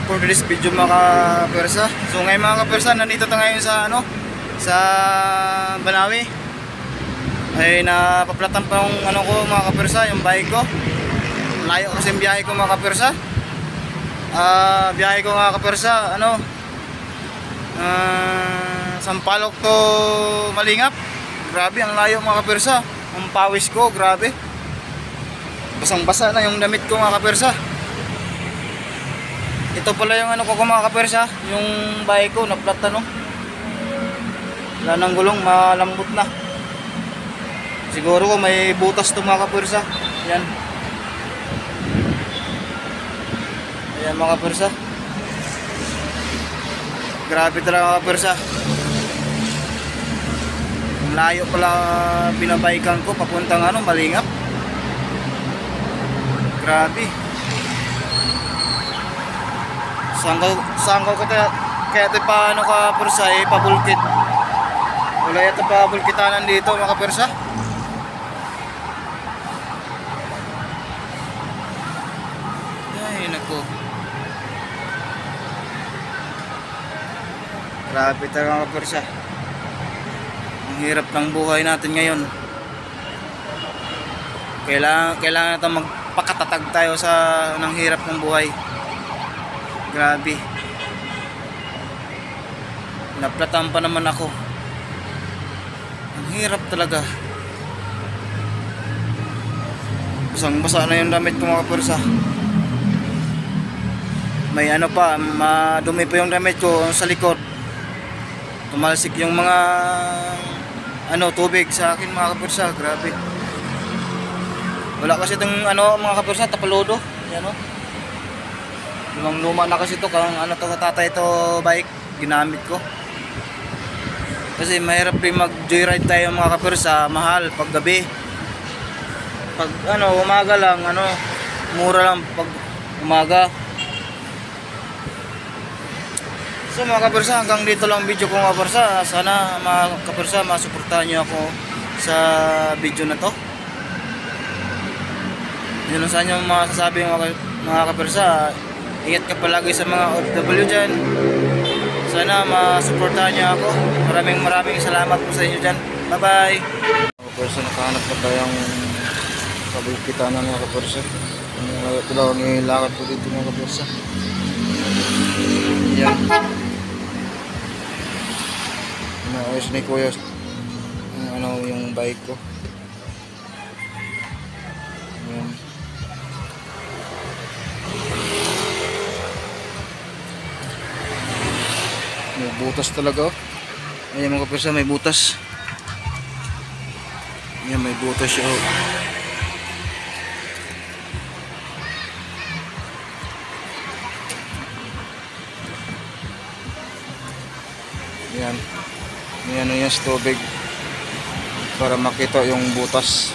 for this video mga kapersa. So ngayon mga kapersa, nandito tayo ngayon sa sa Banawi. Ay napaplatan pa yung ko mga kapersa, yung bike ko. Layo kasi yung biyahe ko mga kapersa. Biyahe ko mga kapersa, Sampaloc to Malingap. Grabe ang layo mga kapersa. Ang pawis ko, grabe. Basang-basa na yung damit ko mga kapersa. Ito pala yung ko mga kapersa, yung bike ko naplat wala nang gulong, malambot na. Siguro ko may butas to mga kapersa. Yan. Ayan mga kapersa. Grabe talaga mga kapersa. Layo pala binabaykan ko papuntang Malingap. Grabe. Sangkaw ko kaya ito pa kapersa pabulkit. Wala ito pa bulkitanan dito mga kapersa. Ay nako. Grabe talaga mga kapersa. Ang hirap ng buhay natin ngayon. Kailangan natin magpakatatag tayo sa ng hirap ng buhay. Grabe. Naplatan pa naman ako. Ang hirap talaga. Basang-basa na yung damit ko mga kapersa. May pa, madumi pa yung damit ko sa likod. Tumalsik yung mga tubig sa akin mga kapersa. Grabe. Wala kasi itong mga kapersa, tapaludo. Yan Lumang-luma na kasi ito, kung tatay ito bike ginamit ko. Kasi mahirap din mag-joyride tayo mga kapersa, mahal pag gabi. Pag umaga lang, mura lang pag umaga. So mga kapersa, hanggang dito lang video ko mga kapersa. Sana mga kapersa masuportahan niyo ako sa video na to. Yun lang sa inyo masasabi mga kapersa. Ingat ka palagi sa mga OFW dyan. Sana masuportahan niyo ako. Maraming salamat po sa inyo dyan. Bye bye. Mga kapersa, nakahanap na tayong kabulkitan ng mga kapersa. Ito daw ang ilakad po dito mga kapersa. Yan. Ayos ni kuya yung bike ko. Yan. May butas talaga. Ayan mga kapersa, may butas. Ayan, may butas siya. Ayan. Ayan yung tubig para makita yung butas.